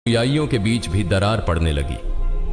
अनुयायियों के बीच भी दरार पड़ने लगी।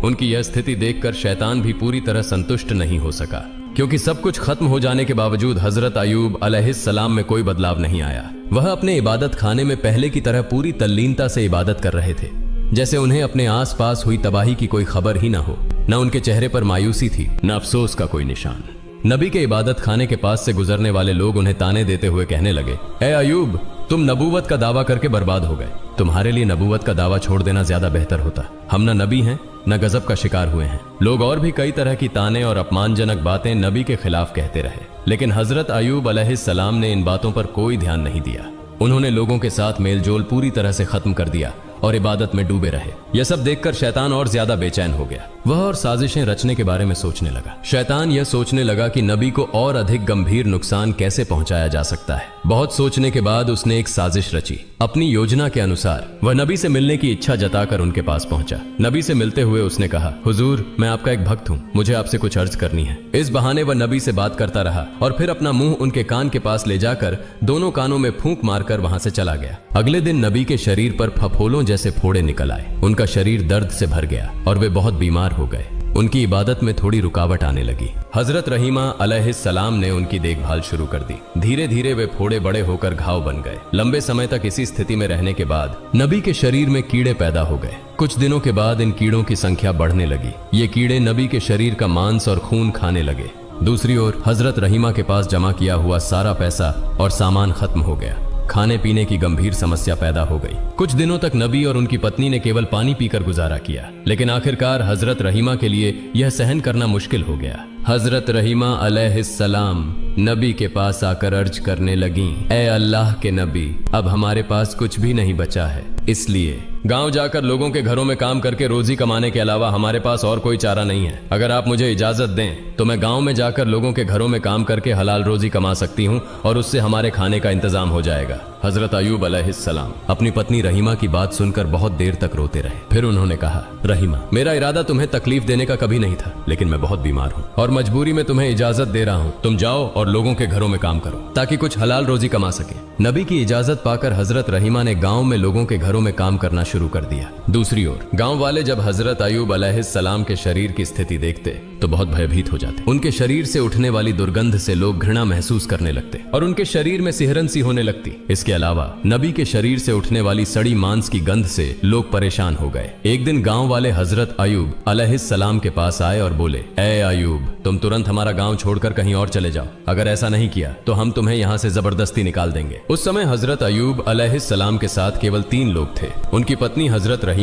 उनकी यह स्थिति देखकर शैतान भी पूरी तरह संतुष्ट नहीं हो सका, क्योंकि सब कुछ खत्म हो जाने के बावजूद हजरत अयूब अलैहिस्सलाम में कोई बदलाव नहीं आया। वह अपने इबादत खाने में पहले की तरह पूरी तल्लीनता से इबादत कर रहे थे, जैसे उन्हें अपने आसपास हुई तबाही की कोई खबर ही न हो। न उनके चेहरे पर मायूसी थी, न अफसोस का कोई निशान। नबी के इबादत खाने के पास से गुजरने वाले लोग उन्हें ताने देते हुए कहने लगे, ए अयूब, तुम नबूवत का दावा करके बर्बाद हो गए। तुम्हारे लिए नबूवत का दावा छोड़ देना ज्यादा बेहतर होता। हम न नबी हैं, न गजब का शिकार हुए हैं। लोग और भी कई तरह की ताने और अपमानजनक बातें नबी के खिलाफ कहते रहे, लेकिन हजरत अयूब अलैहिस्सलाम ने इन बातों पर कोई ध्यान नहीं दिया। उन्होंने लोगों के साथ मेलजोल पूरी तरह से खत्म कर दिया और इबादत में डूबे रहे। यह सब देखकर शैतान और ज्यादा बेचैन हो गया। वह और साजिशें रचने के बारे में सोचने लगा। शैतान यह सोचने लगा कि नबी को और अधिक गंभीर नुकसान कैसे पहुंचाया जा सकता है। बहुत सोचने के बाद उसने एक साजिश रची। अपनी योजना के अनुसार वह नबी से मिलने की इच्छा जताकर उनके पास पहुंचा। नबी से मिलते हुए उसने कहा, हुजूर, मैं आपका एक भक्त हूँ, मुझे आपसे कुछ अर्ज करनी है। इस बहाने वह नबी से बात करता रहा और फिर अपना मुंह उनके कान के पास ले जाकर दोनों कानों में फूंक मारकर वहां से चला गया। अगले दिन नबी के शरीर पर फफोलों जैसे फोड़े निकल आए। उनका शरीर दर्द से भर गया और वे बहुत बीमार हो गए। उनकी इबादत में थोड़ी रुकावट आने लगी। हजरत रहीमा अलैहिस्सलाम ने उनकी देखभाल शुरू कर दी। धीरे धीरे वे फोड़े बड़े होकर घाव बन गए। लंबे समय तक इसी स्थिति में रहने के बाद नबी के शरीर में कीड़े पैदा हो गए। कुछ दिनों के बाद इन कीड़ों की संख्या बढ़ने लगी। ये कीड़े नबी के शरीर का मांस और खून खाने लगे। दूसरी ओर हजरत रहीमा के पास जमा किया हुआ सारा पैसा और सामान खत्म हो गया। खाने पीने की गंभीर समस्या पैदा हो गई। कुछ दिनों तक नबी और उनकी पत्नी ने केवल पानी पीकर गुजारा किया, लेकिन आखिरकार हजरत रहीमा के लिए यह सहन करना मुश्किल हो गया। हजरत रहीमा अलैहिस्सलाम नबी के पास आकर अर्ज करने लगी, ए अल्लाह के नबी, अब हमारे पास कुछ भी नहीं बचा है, इसलिए गांव जाकर लोगों के घरों में काम करके रोजी कमाने के अलावा हमारे पास और कोई चारा नहीं है। अगर आप मुझे इजाजत दें तो मैं गांव में जाकर लोगों के घरों में काम करके हलाल रोजी कमा सकती हूं और उससे हमारे खाने का इंतजाम हो जाएगा। हजरत अयूब अलैहिस्सलाम अपनी पत्नी रहीमा की बात सुनकर बहुत देर तक रोते रहे। फिर उन्होंने कहा, रहीमा, मेरा इरादा तुम्हें तकलीफ देने का कभी नहीं था, लेकिन मैं बहुत बीमार हूँ और मजबूरी में तुम्हें इजाजत दे रहा हूँ। तुम जाओ और लोगों के घरों में काम करो ताकि कुछ हलाल रोजी कमा सके। नबी की इजाजत पाकर हजरत रहीमा ने गांव में लोगों के घरों में काम करना शुरू कर दिया। दूसरी ओर गांव वाले जब हजरत अयूब अलैहिस्सलाम के शरीर की स्थिति देखते तो बहुत भयभीत हो जाते। उनके शरीर से उठने वाली दुर्गंध से लोग घृणा महसूस करने लगते और उनके शरीर में सिहरन सी होने लगती। इसके अलावा नबी के शरीर से उठने वाली सड़ी मांस की गंध से लोग परेशान हो गए। एक दिन गांव वाले हजरत अयूब अलैहिस्सलाम के पास आए और बोले, ए अयूब, तुम तुरंत हमारा गांव छोड़कर कहीं और चले जाओ। अगर ऐसा नहीं किया तो हम तुम्हें यहाँ से जबरदस्ती निकाल देंगे। उस समय हजरत अयूब अलैहिस्सलाम के साथ केवल 3 लोग थे। उनकी पत्नी हजरत रहीमा